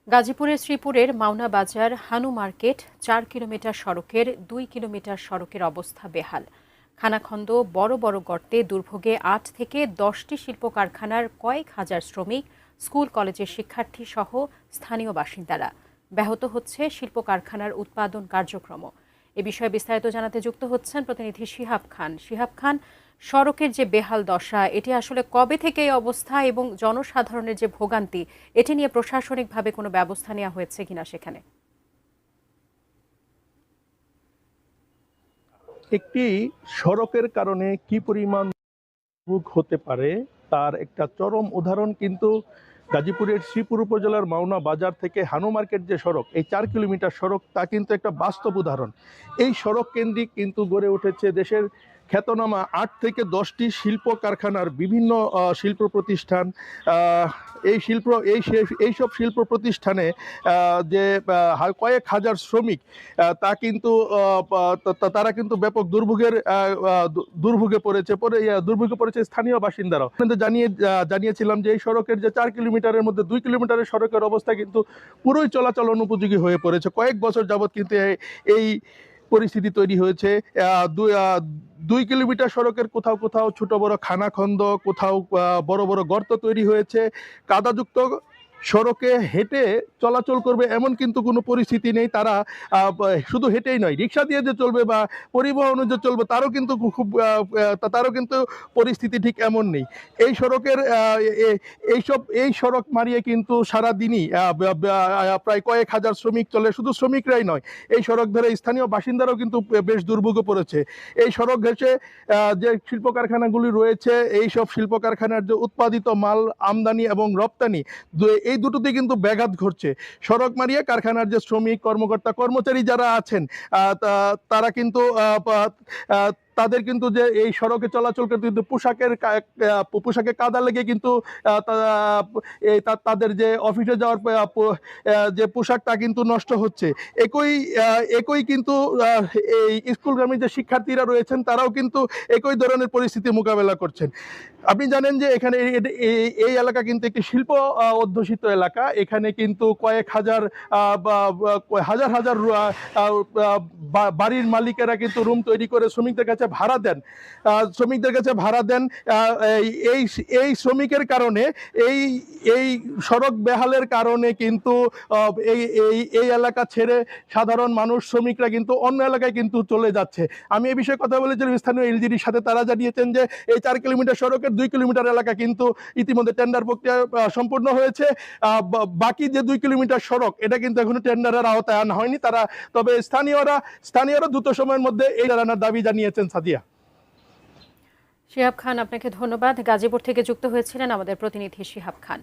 গাজীপুরের শ্রীপুরের মাওনা বাজার হানু market ৪ kilometre সড়কের ২ কিলোমিটার সড়কের অবস্থা বেহাল। খানাখন্দ, বড় বড় গর্তে দুর্ভোগে ৮ থেকে ১০টি শিল্প কারখানার কয়েক হাজার শ্রমিক, স্কুল কলেজের শিক্ষার্থী সহ স্থানীয় বাসিন্দারা। ব্যাহত হচ্ছে শিল্প কারখানার উৎপাদন কার্যক্রম। এ বিষয়ে বিস্তারিত জানাতে যুক্ত হচ্ছেন প্রতিনিধি শিহাব খান। শিহাব খান, সড়কের যে বেহাল দশা, এটি আসলে কবে থেকে এই অবস্থা এবং জনসাধারণের যে ভোগান্তি, এটি নিয়ে প্রশাসনিকভাবে কোনো ব্যবস্থা নেওয়া হয়েছে কিনা সেখানে? একটি সড়কের কারণে কি পরিমাণ দুর্ভোগ হতে পারে তার একটা চরম উদাহরণ কিন্তু গাজীপুরের শ্রীপুর উপজেলার মাওনা বাজার থেকে হানু মার্কেট যে সড়ক, এই ৪ কিলোমিটার সড়ক, তা কিন্তু একটা বাস্তব উদাহরণ। এই সড়ক কেন্দ্রিক কিন্তু গড়ে উঠেছে দেশের খ্যাতনামা ৮ থেকে ১০টি শিল্প কারখানার বিভিন্ন শিল্প প্রতিষ্ঠান। এইসব শিল্প প্রতিষ্ঠানে যে কয়েক হাজার শ্রমিক, তারা কিন্তু ব্যাপক দুর্ভোগে পড়েছে স্থানীয় বাসিন্দারাও। জানিয়েছিলাম যে এই সড়কের যে ৪ কিলোমিটারের মধ্যে ২ কিলোমিটারের সড়কের অবস্থা কিন্তু পুরোই চলাচল অনুপযোগী হয়ে পড়েছে। কয়েক বছর যাবৎ কিন্তু এই পরিস্থিতি তৈরি হয়েছে। ২ কিলোমিটার সড়কের কোথাও কোথাও ছোট বড় খানাখন্দ, কোথাও বড় বড় গর্ত তৈরি হয়েছে। কাদাযুক্ত সড়কে হেঁটে চলাচল করবে এমন কিন্তু কোনো পরিস্থিতি নেই। তারা শুধু হেঁটেই নয়, রিক্সা দিয়ে যে চলবে বা পরিবহনে যে চলবে তারও কিন্তু পরিস্থিতি ঠিক এমন নেই। এই সড়কের এই সড়ক মারিয়ে কিন্তু সারাদিনই প্রায় কয়েক হাজার শ্রমিক চলে। শুধু শ্রমিকরাই নয়, এই সড়ক ধরে স্থানীয় বাসিন্দারাও কিন্তু বেশ দুর্ভোগে পড়েছে। এই সড়ক ঘেঁষে যে শিল্প কারখানাগুলি রয়েছে, এই সব শিল্প কারখানার যে উৎপাদিত মাল আমদানি এবং রপ্তানি, এই দুটোতে কিন্তু ব্যাঘাত ঘটছে। সড়ক মারিয়ে কারখানার যে শ্রমিক, কর্মকর্তা, কর্মচারী যারা আছেন, তারা কিন্তু তাদের কিন্তু যে এই সড়কে চলাচল করতে কিন্তু পোশাকে কাদা লেগে কিন্তু তাদের যে অফিসে যাওয়ার যে পোশাকটা কিন্তু নষ্ট হচ্ছে। একই কিন্তু এই স্কুলগামী যে শিক্ষার্থীরা রয়েছেন, তারাও কিন্তু একই ধরনের পরিস্থিতি মোকাবেলা করছেন। আপনি জানেন যে এখানে এই এলাকা কিন্তু একটি শিল্প অধ্যুষিত এলাকা। এখানে কিন্তু কয়েক হাজার হাজার বাড়ির মালিকেরা কিন্তু রুম তৈরি করে শ্রমিকদের কাছে ভাড়া দেন। এই শ্রমিকের কারণে, এই সড়ক বেহালের কারণে কিন্তু এই এলাকা ছেড়ে সাধারণ মানুষ, শ্রমিকরা কিন্তু অন্য এলাকায় কিন্তু চলে যাচ্ছে। আমি এই বিষয়ে কথা বলেছিলাম স্থানীয় এলজিডির সাথে। তারা জানিয়েছেন যে এই ৪ কিলোমিটার সড়কের ২ কিলোমিটার এলাকা কিন্তু ইতিমধ্যে টেন্ডার প্রক্রিয়া সম্পূর্ণ হয়েছে। বাকি যে ২ কিলোমিটার সড়ক, এটা কিন্তু এখনো টেন্ডারের আওতায় আনা হয়নি। তবে স্থানীয়রা দ্রুত সময়ের মধ্যে এই রানার দাবি জানিয়েছেন। সাদিয়া। শিহাব খান, আপনাকে ধন্যবাদ। গাজীপুর থেকে যুক্ত হয়েছিলেন আমাদের প্রতিনিধি শিহাব খান।